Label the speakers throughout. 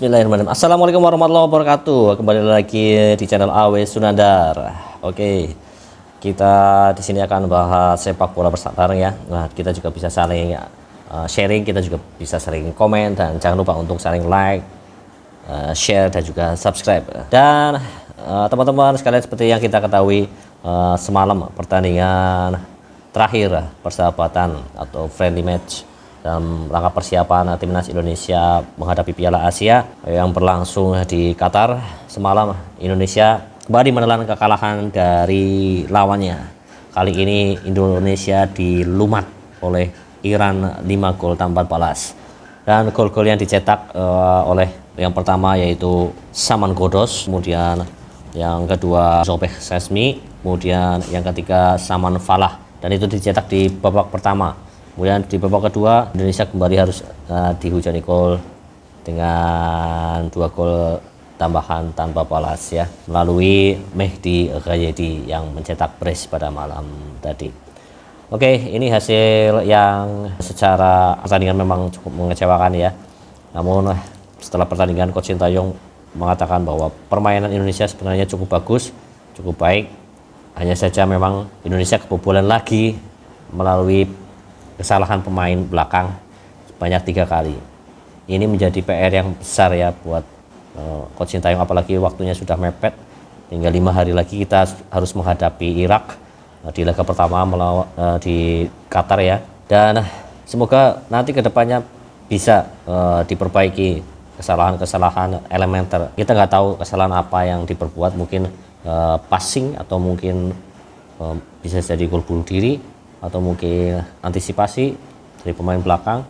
Speaker 1: Bismillahirrahmanirrahim. Assalamualaikum warahmatullahi wabarakatuh. Kembali lagi di channel AW Sunandar. Oke, kita di sini akan bahas sepak bola bareng ya. Nah, kita juga bisa saling sharing, kita juga bisa saling komen, dan jangan lupa untuk saling like, share, dan juga subscribe. Dan teman-teman sekalian, seperti yang kita ketahui, semalam pertandingan terakhir persahabatan atau friendly match dalam rangka persiapan timnas Indonesia menghadapi Piala Asia yang berlangsung di Qatar. Semalam Indonesia kembali menelan kekalahan dari lawannya. Kali ini Indonesia dilumat oleh Iran 5 gol tanpa balas. Dan gol-gol yang dicetak oleh yang pertama yaitu Saman Ghoddos, kemudian yang kedua Zobeh Sesmi, kemudian yang ketiga Saman Falah, dan itu dicetak di babak pertama. Kemudian di babak kedua Indonesia kembali harus dihujani gol dengan 2 gol tambahan tanpa balas ya, melalui Mehdi Ghayedi yang mencetak brace pada malam tadi. Oke, ini hasil yang secara pertandingan memang cukup mengecewakan ya. Namun setelah pertandingan Coach Sintayong mengatakan bahwa permainan Indonesia sebenarnya cukup bagus, cukup baik. Hanya saja memang Indonesia kebobolan lagi melalui kesalahan pemain belakang sebanyak 3 kali. Ini menjadi PR yang besar ya buat Coach Sintayong, apalagi waktunya sudah mepet. Tinggal 5 hari lagi kita harus menghadapi Irak di laga pertama di Qatar ya. Dan semoga nanti kedepannya bisa diperbaiki kesalahan-kesalahan elementer. Kita nggak tahu kesalahan apa yang diperbuat, mungkin passing, atau mungkin bisa jadi gol bunuh diri, atau mungkin antisipasi dari pemain belakang.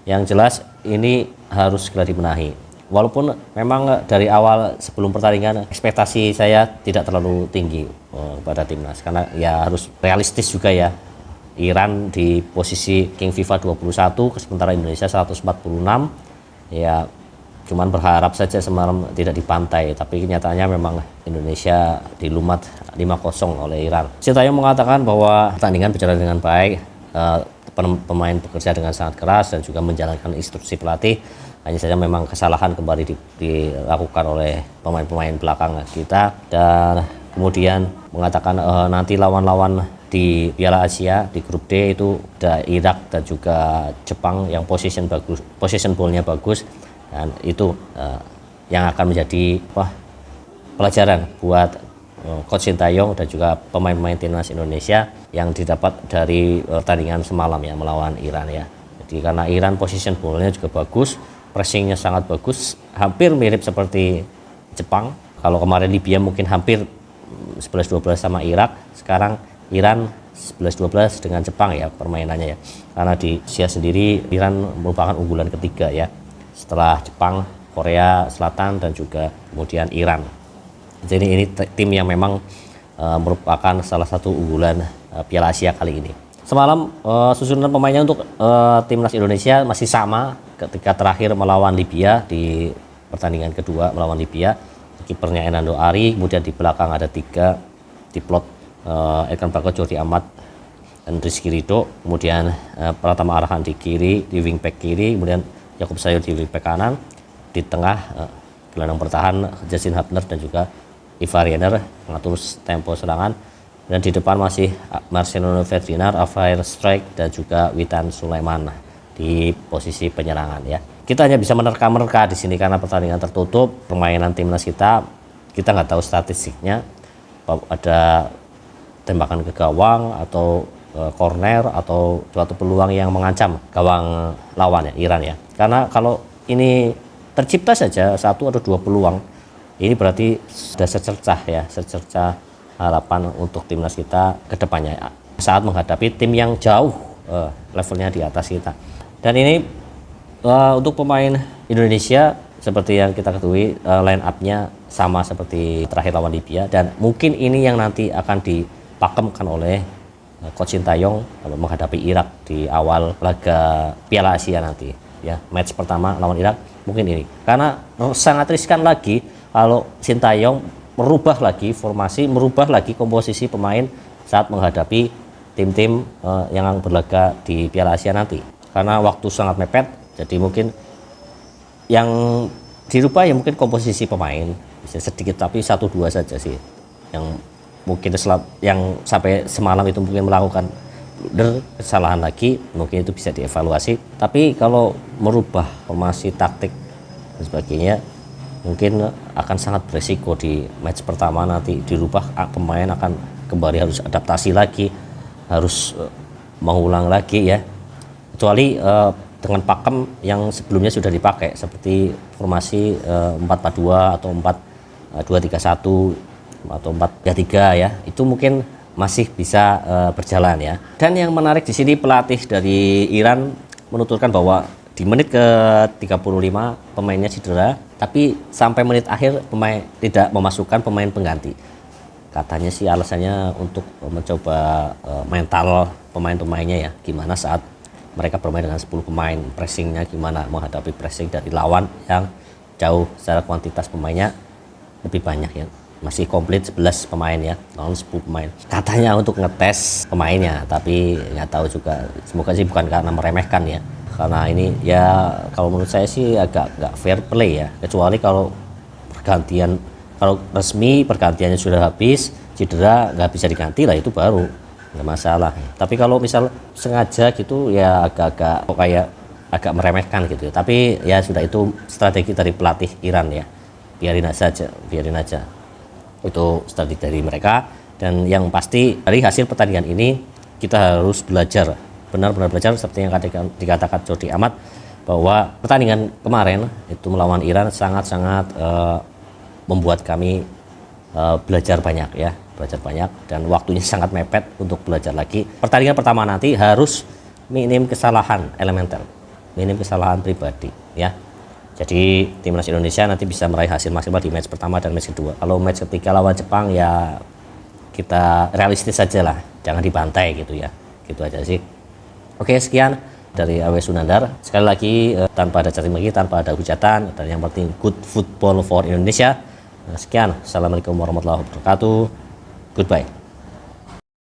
Speaker 1: Yang jelas ini harus segera dibenahi. Walaupun memang dari awal sebelum pertandingan ekspektasi saya tidak terlalu tinggi pada timnas, karena ya harus realistis juga ya. Iran di posisi King FIFA 21, sementara Indonesia 146 ya. Cuman berharap saja semalam tidak dipantai, tapi kenyataannya memang Indonesia dilumat 5-0 oleh Iran. Sintayong mengatakan bahwa pertandingan berjalan dengan baik, pemain bekerja dengan sangat keras dan juga menjalankan instruksi pelatih. Hanya saja memang kesalahan kembali dilakukan oleh pemain-pemain belakang kita. Dan kemudian mengatakan nanti lawan-lawan di Piala Asia di grup D itu ada Irak dan juga Jepang yang position ball-nya bagus. Dan itu yang akan menjadi pelajaran buat Coach Sintayong dan juga pemain-pemain timnas Indonesia yang didapat dari pertandingan semalam ya melawan Iran ya. Jadi karena Iran position ball-nya juga bagus, pressingnya sangat bagus, hampir mirip seperti Jepang. Kalau kemarin Libya mungkin hampir 11-12 sama Irak, sekarang Iran 11-12 dengan Jepang ya permainannya ya. Karena di Asia sendiri Iran merupakan unggulan ketiga ya, setelah Jepang, Korea Selatan, dan juga kemudian Iran. Jadi ini tim yang memang merupakan salah satu unggulan Piala Asia kali ini. Semalam susunan pemainnya untuk timnas Indonesia masih sama ketika terakhir melawan Libya di pertandingan kedua melawan Libya. Kipernya Enando Ari, kemudian di belakang ada 3 diplot Ekan Bako, Jordi Amat, dan Rizky Ridho. Kemudian Pratama Arhan di kiri, di wingback kiri, kemudian Yakub Sayur di wingback kanan, di tengah gelandang bertahan Justin Hubner dan juga Ivar Jenner mengatur tempo serangan, dan di depan masih Marcelo Ferdinand, Rafael Strike, dan juga Witan Sulaiman di posisi penyerangan ya. Kita hanya bisa menerka-nerka di sini karena pertandingan tertutup. Permainan timnas kita nggak tahu statistiknya, ada tembakan ke gawang atau corner atau suatu peluang yang mengancam gawang lawan ya, Iran ya. Karena kalau ini tercipta saja 1 atau 2 peluang, ini berarti sudah secercah harapan untuk timnas kita ke depannya saat menghadapi tim yang jauh levelnya di atas kita. Dan ini untuk pemain Indonesia seperti yang kita ketahui, line up-nya sama seperti terakhir lawan Libya, dan mungkin ini yang nanti akan dipakemkan oleh Coach Sintayong menghadapi Irak di awal laga Piala Asia nanti ya. Match pertama lawan Irak mungkin ini, karena sangat riskan lagi kalau Sintayong merubah lagi formasi, merubah lagi komposisi pemain saat menghadapi tim-tim yang berlaga di Piala Asia nanti, karena waktu sangat mepet. Jadi mungkin yang dirubah ya mungkin komposisi pemain bisa sedikit, tapi 1-2 saja sih yang mungkin yang sampai semalam itu mungkin melakukan kesalahan lagi, mungkin itu bisa dievaluasi. Tapi kalau merubah formasi, taktik dan sebagainya mungkin akan sangat beresiko di match pertama. Nanti dirubah, pemain akan kembali harus adaptasi lagi, harus mengulang lagi ya, kecuali dengan pakem yang sebelumnya sudah dipakai seperti formasi 4-4-2 atau 4-2-3-1 atau 4-3-3 ya, itu mungkin masih bisa berjalan ya. Dan yang menarik di sini, pelatih dari Iran menuturkan bahwa di menit ke 35 pemainnya cedera, tapi sampai menit akhir pemain tidak memasukkan pemain pengganti. Katanya sih alasannya untuk mencoba mental pemain-pemainnya ya, gimana saat mereka bermain dengan 10 pemain, pressingnya gimana, menghadapi pressing dari lawan yang jauh secara kuantitas pemainnya lebih banyak ya, masih komplit 11 pemain ya, lawan 10 pemain. Katanya untuk ngetes pemainnya, tapi nggak tahu juga, semoga sih bukan karena meremehkan ya, karena ini ya kalau menurut saya sih agak nggak fair play ya, kecuali kalau pergantian, kalau resmi pergantiannya sudah habis, cedera nggak bisa diganti lah, itu baru nggak masalah. Tapi kalau misal sengaja gitu ya agak-agak kok kayak agak meremehkan gitu ya. Tapi ya sudah, itu strategi dari pelatih Iran ya, biarin aja, itu strategi dari mereka. Dan yang pasti dari hasil pertandingan ini kita harus belajar, benar-benar belajar seperti yang dikatakan Jordi Amat, bahwa pertandingan kemarin itu melawan Iran sangat-sangat membuat kami belajar banyak ya, dan waktunya sangat mepet untuk belajar lagi. Pertandingan pertama nanti harus minim kesalahan elementer, minim kesalahan pribadi ya. Jadi timnas Indonesia nanti bisa meraih hasil maksimal di match pertama dan match kedua. Kalau match ketiga lawan Jepang ya kita realistis saja lah, jangan dibantai gitu ya, gitu aja sih. Oke, sekian dari AW Sunandar. Sekali lagi tanpa ada caci maki, tanpa ada hujatan, dan yang penting good football for Indonesia. Sekian, assalamualaikum warahmatullahi wabarakatuh. Goodbye.